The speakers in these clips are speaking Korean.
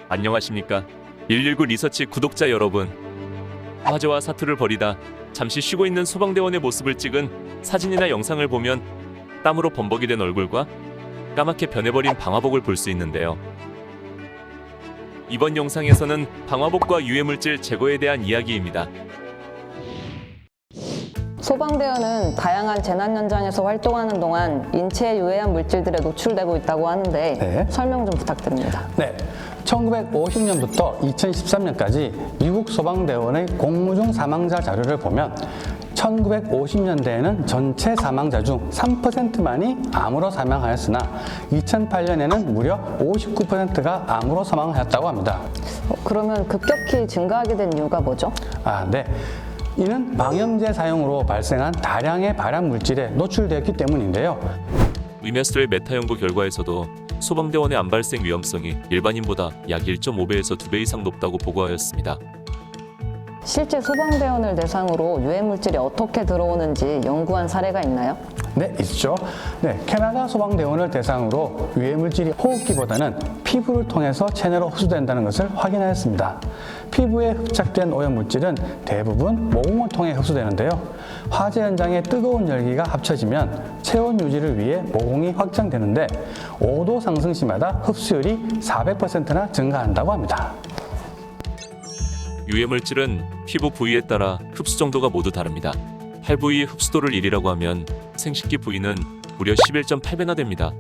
안녕하십니까 119 리서치 구독자 여러분. 화재와 사투를 벌이다 잠시 쉬고 있는 소방대원의 모습을 찍은 사진이나 영상을 보면 땀으로 범벅이 된 얼굴과 까맣게 변해버린 방화복을 볼 수 있는데요. 이번 영상에서는 방화복과 유해물질 제거에 대한 이야기입니다. 소방대원은 다양한 재난 현장에서 활동하는 동안 인체에 유해한 물질들에 노출되고 있다고 하는데 네. 설명 좀 부탁드립니다. 네, 1950년부터 2013년까지 미국 소방대원의 공무중 사망자 자료를 보면 1950년대에는 전체 사망자 중 3%만이 암으로 사망하였으나 2008년에는 무려 59%가 암으로 사망하였다고 합니다. 그러면 급격히 증가하게 된 이유가 뭐죠? 네. 이는 방염제 사용으로 발생한 다량의 발암 물질에 노출되었기 때문인데요. 위메스터의 메타 연구 결과에서도 소방대원의 암 발생 위험성이 일반인보다 약 1.5배에서 2배 이상 높다고 보고하였습니다. 실제 소방대원을 대상으로 유해물질이 어떻게 들어오는지 연구한 사례가 있나요? 네, 있죠. 네, 캐나다 소방대원을 대상으로 유해물질이 호흡기보다는 피부를 통해서 체내로 흡수된다는 것을 확인하였습니다. 피부에 흡착된 오염물질은 대부분 모공을 통해 흡수되는데요. 화재 현장의 뜨거운 열기가 합쳐지면 체온 유지를 위해 모공이 확장되는데 5도 상승 시마다 흡수율이 400%나 증가한다고 합니다. 유해물질은 피부 부위에 따라 흡수 정도가 모두 다릅니다. 팔 부위의 흡수도를 1이라고 하면 생식기 부위는 무려 11.8배나 됩니다.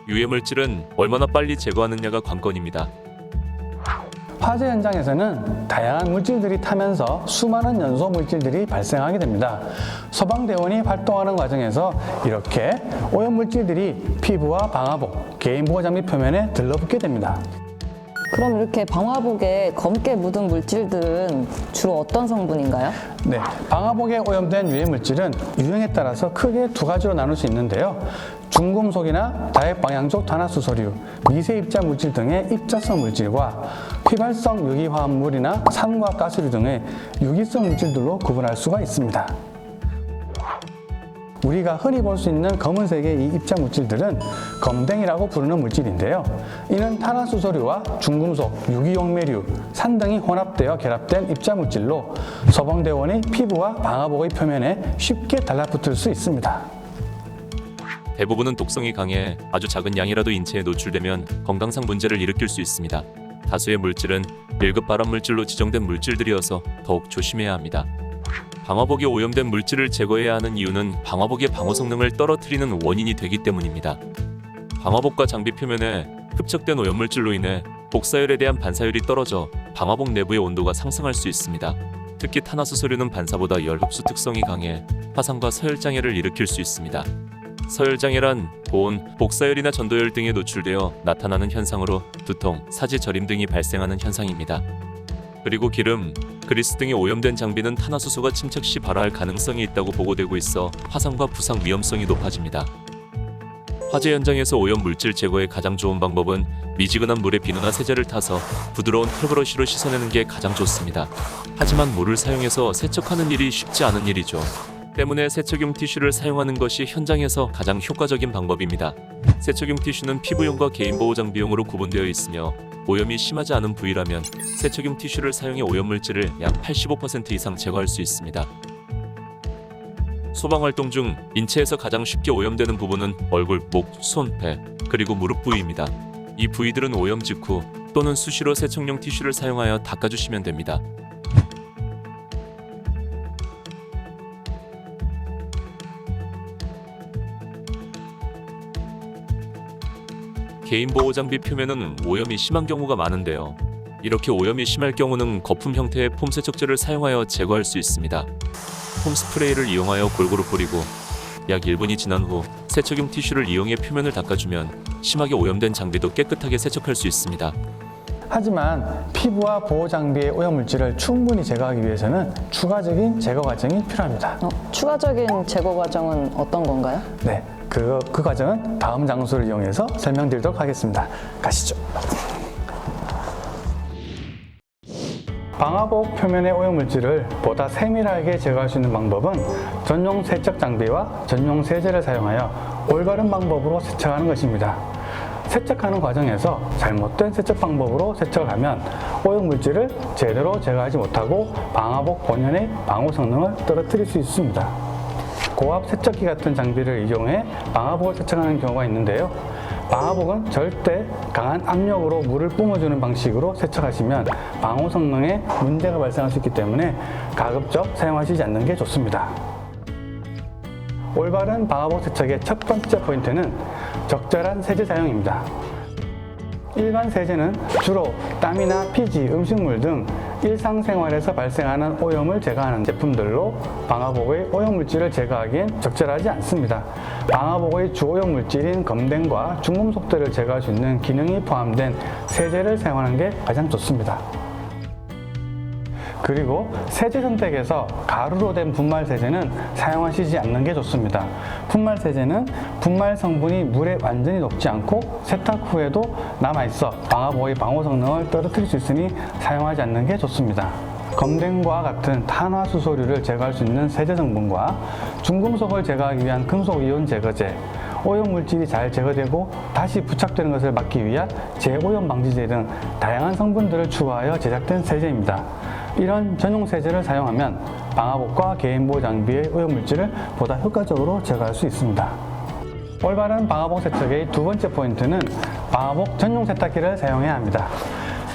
유해물질은 얼마나 빨리 제거하느냐가 관건입니다. 화재 현장에서는 다양한 물질들이 타면서 수많은 연소 물질들이 발생하게 됩니다. 소방대원이 활동하는 과정에서 이렇게 오염물질들이 피부와 방화복, 개인보호 장비 표면에 들러붙게 됩니다. 그럼 이렇게 방화복에 검게 묻은 물질들은 주로 어떤 성분인가요? 네, 방화복에 오염된 유해물질은 유형에 따라서 크게 두 가지로 나눌 수 있는데요. 중금속이나 다액방향족 탄화수소류, 미세입자 물질 등의 입자성 물질과 휘발성 유기화합물이나 산과 가스류 등의 유기성 물질들로 구분할 수가 있습니다. 우리가 흔히 볼 수 있는 검은색의 이 입자 물질들은 검댕이라고 부르는 물질인데요. 이는 탄화수소류와 중금속, 유기용매류, 산 등이 혼합되어 결합된 입자 물질로 소방대원의 피부와 방화복의 표면에 쉽게 달라붙을 수 있습니다. 대부분은 독성이 강해 아주 작은 양이라도 인체에 노출되면 건강상 문제를 일으킬 수 있습니다. 다수의 물질은 1급 발암물질로 지정된 물질들이어서 더욱 조심해야 합니다. 방화복에 오염된 물질을 제거해야 하는 이유는 방화복의 방호 성능을 떨어뜨리는 원인이 되기 때문입니다. 방화복과 장비 표면에 흡착된 오염물질로 인해 복사열에 대한 반사율이 떨어져 방화복 내부의 온도가 상승할 수 있습니다. 특히 탄화수소류는 반사보다 열 흡수 특성이 강해 화상과 서열장애를 일으킬 수 있습니다. 서열장애란 보온, 복사열이나 전도열 등에 노출되어 나타나는 현상으로 두통, 사지 저림 등이 발생하는 현상입니다. 그리고 기름, 그리스 등이 오염된 장비는 탄화수소가 침착 시 발화할 가능성이 있다고 보고되고 있어 화상과 부상 위험성이 높아집니다. 화재 현장에서 오염 물질 제거의 가장 좋은 방법은 미지근한 물에 비누나 세제를 타서 부드러운 털브러쉬로 씻어내는 게 가장 좋습니다. 하지만 물을 사용해서 세척하는 일이 쉽지 않은 일이죠. 때문에 세척용 티슈를 사용하는 것이 현장에서 가장 효과적인 방법입니다. 세척용 티슈는 피부용과 개인보호 장비용으로 구분되어 있으며 오염이 심하지 않은 부위라면 세척용 티슈를 사용해 오염물질을 약 85% 이상 제거할 수 있습니다. 소방활동 중 인체에서 가장 쉽게 오염되는 부분은 얼굴, 목, 손, 배, 그리고 무릎 부위입니다. 이 부위들은 오염 직후 또는 수시로 세척용 티슈를 사용하여 닦아주시면 됩니다. 개인보호 장비 표면은 오염이 심한 경우가 많은데요. 이렇게 오염이 심할 경우는 거품 형태의 폼 세척제를 사용하여 제거할 수 있습니다. 폼 스프레이를 이용하여 골고루 뿌리고 약 1분이 지난 후 세척용 티슈를 이용해 표면을 닦아주면 심하게 오염된 장비도 깨끗하게 세척할 수 있습니다. 하지만 피부와 보호 장비의 오염물질을 충분히 제거하기 위해서는 추가적인 제거 과정이 필요합니다. 추가적인 제거 과정은 어떤 건가요? 네, 그 과정은 다음 장소를 이용해서 설명드리도록 하겠습니다. 가시죠. 방화복 표면의 오염물질을 보다 세밀하게 제거할 수 있는 방법은 전용 세척 장비와 전용 세제를 사용하여 올바른 방법으로 세척하는 것입니다. 세척하는 과정에서 잘못된 세척 방법으로 세척을 하면 오염물질을 제대로 제거하지 못하고 방화복 본연의 방호 성능을 떨어뜨릴 수 있습니다. 고압 세척기 같은 장비를 이용해 방화복을 세척하는 경우가 있는데요. 방화복은 절대 강한 압력으로 물을 뿜어주는 방식으로 세척하시면 방호 성능에 문제가 발생할 수 있기 때문에 가급적 사용하시지 않는 게 좋습니다. 올바른 방화복 세척의 첫 번째 포인트는 적절한 세제 사용입니다. 일반 세제는 주로 땀이나 피지, 음식물 등 일상생활에서 발생하는 오염을 제거하는 제품들로 방화복의 오염물질을 제거하기엔 적절하지 않습니다. 방화복의 주 오염물질인 검댕과 중금속들을 제거할 수 있는 기능이 포함된 세제를 사용하는 게 가장 좋습니다. 그리고 세제 선택에서 가루로 된 분말 세제는 사용하시지 않는 게 좋습니다. 분말 세제는 분말 성분이 물에 완전히 녹지 않고 세탁 후에도 남아있어 방화복의 방호 성능을 떨어뜨릴 수 있으니 사용하지 않는 게 좋습니다. 검댕과 같은 탄화수소류를 제거할 수 있는 세제 성분과 중금속을 제거하기 위한 금속이온 제거제, 오염물질이 잘 제거되고 다시 부착되는 것을 막기 위한 재오염 방지제 등 다양한 성분들을 추가하여 제작된 세제입니다. 이런 전용 세제를 사용하면 방화복과 개인보호 장비의 오염물질을 보다 효과적으로 제거할 수 있습니다. 올바른 방화복 세척의 두 번째 포인트는 방화복 전용 세탁기를 사용해야 합니다.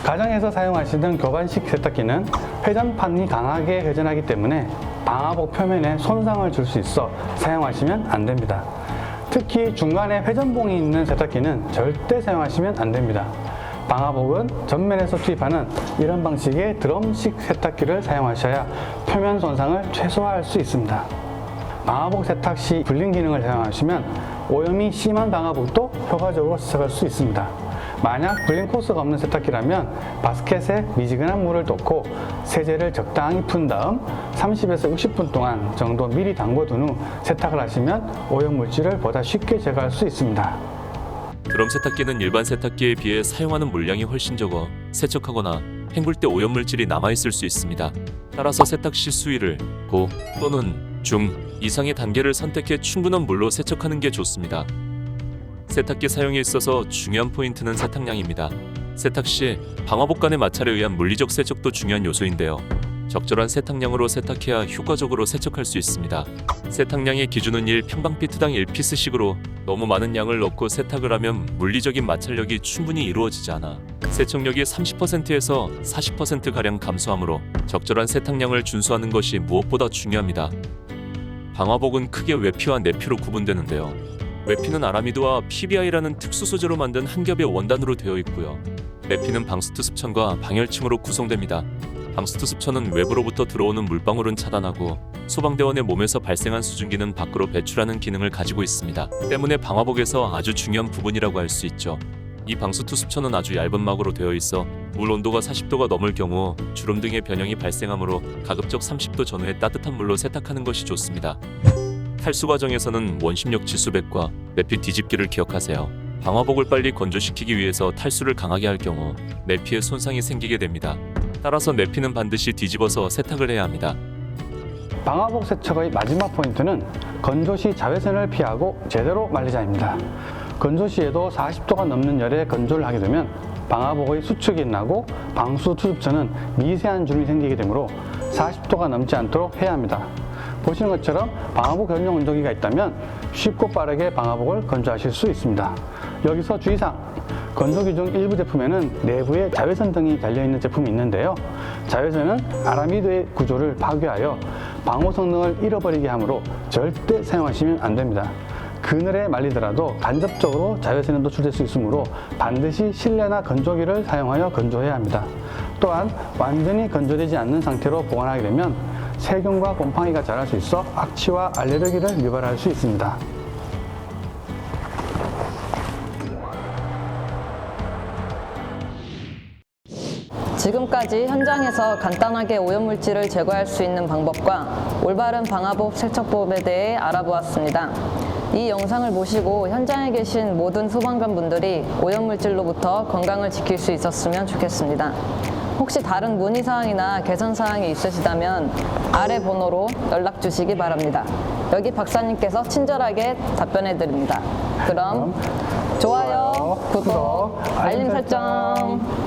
가정에서 사용하시던 교반식 세탁기는 회전판이 강하게 회전하기 때문에 방화복 표면에 손상을 줄 수 있어 사용하시면 안 됩니다. 특히 중간에 회전봉이 있는 세탁기는 절대 사용하시면 안 됩니다. 방화복은 전면에서 투입하는 이런 방식의 드럼식 세탁기를 사용하셔야 표면 손상을 최소화할 수 있습니다. 방화복 세탁 시 불린 기능을 사용하시면 오염이 심한 방화복도 효과적으로 세척할 수 있습니다. 만약 불린 코스가 없는 세탁기라면 바스켓에 미지근한 물을 넣고 세제를 적당히 푼 다음 30에서 60분 동안 정도 미리 담궈둔 후 세탁을 하시면 오염물질을 보다 쉽게 제거할 수 있습니다. 드럼 세탁기는 일반 세탁기에 비해 사용하는 물량이 훨씬 적어 세척하거나 헹굴 때 오염물질이 남아있을 수 있습니다. 따라서 세탁 시 수위를 고 또는 중 이상의 단계를 선택해 충분한 물로 세척하는 게 좋습니다. 세탁기 사용에 있어서 중요한 포인트는 세탁량입니다. 세탁 시 방화복 간의 마찰에 의한 물리적 세척도 중요한 요소인데요. 적절한 세탁량으로 세탁해야 효과적으로 세척할 수 있습니다. 세탁량의 기준은 1평방피트당 1피스씩으로 너무 많은 양을 넣고 세탁을 하면 물리적인 마찰력이 충분히 이루어지지 않아 세척력이 30%에서 40%가량 감소하므로 적절한 세탁량을 준수하는 것이 무엇보다 중요합니다. 방화복은 크게 외피와 내피로 구분되는데요. 외피는 아라미드와 PBI라는 특수 소재로 만든 한 겹의 원단으로 되어 있고요. 내피는 방수트 습천과 방열층으로 구성됩니다. 방수트 습천은 외부로부터 들어오는 물방울은 차단하고 소방대원의 몸에서 발생한 수증기는 밖으로 배출하는 기능을 가지고 있습니다. 때문에 방화복에서 아주 중요한 부분이라고 할 수 있죠. 이 방수트 습천은 아주 얇은 막으로 되어 있어 물 온도가 40도가 넘을 경우 주름 등의 변형이 발생하므로 가급적 30도 전후에 따뜻한 물로 세탁하는 것이 좋습니다. 탈수 과정에서는 원심력 지수백과 내피 뒤집기를 기억하세요. 방화복을 빨리 건조시키기 위해서 탈수를 강하게 할 경우 내피에 손상이 생기게 됩니다. 따라서 내피는 반드시 뒤집어서 세탁을 해야 합니다. 방화복 세척의 마지막 포인트는 건조 시 자외선을 피하고 제대로 말리자입니다. 건조 시에도 40도가 넘는 열에 건조를 하게 되면 방화복의 수축이 나고 방수 투습처는 미세한 주름이 생기게 되므로 40도가 넘지 않도록 해야 합니다. 보시는 것처럼 방화복 전용 건조기가 있다면 쉽고 빠르게 방화복을 건조하실 수 있습니다. 여기서 주의사항, 건조기 중 일부 제품에는 내부에 자외선 등이 달려있는 제품이 있는데요. 자외선은 아라미드의 구조를 파괴하여 방호 성능을 잃어버리게 하므로 절대 사용하시면 안 됩니다. 그늘에 말리더라도 간접적으로 자외선에 노출될 수 있으므로 반드시 실내나 건조기를 사용하여 건조해야 합니다. 또한 완전히 건조되지 않는 상태로 보관하게 되면 세균과 곰팡이가 자랄 수 있어 악취와 알레르기를 유발할 수 있습니다. 지금까지 현장에서 간단하게 오염물질을 제거할 수 있는 방법과 올바른 방화복 세척법에 대해 알아보았습니다. 이 영상을 보시고 현장에 계신 모든 소방관 분들이 오염물질로부터 건강을 지킬 수 있었으면 좋겠습니다. 혹시 다른 문의사항이나 개선사항이 있으시다면 아래 번호로 연락 주시기 바랍니다. 여기 박사님께서 친절하게 답변해 드립니다. 그럼 좋아요, 구독, 알림 설정.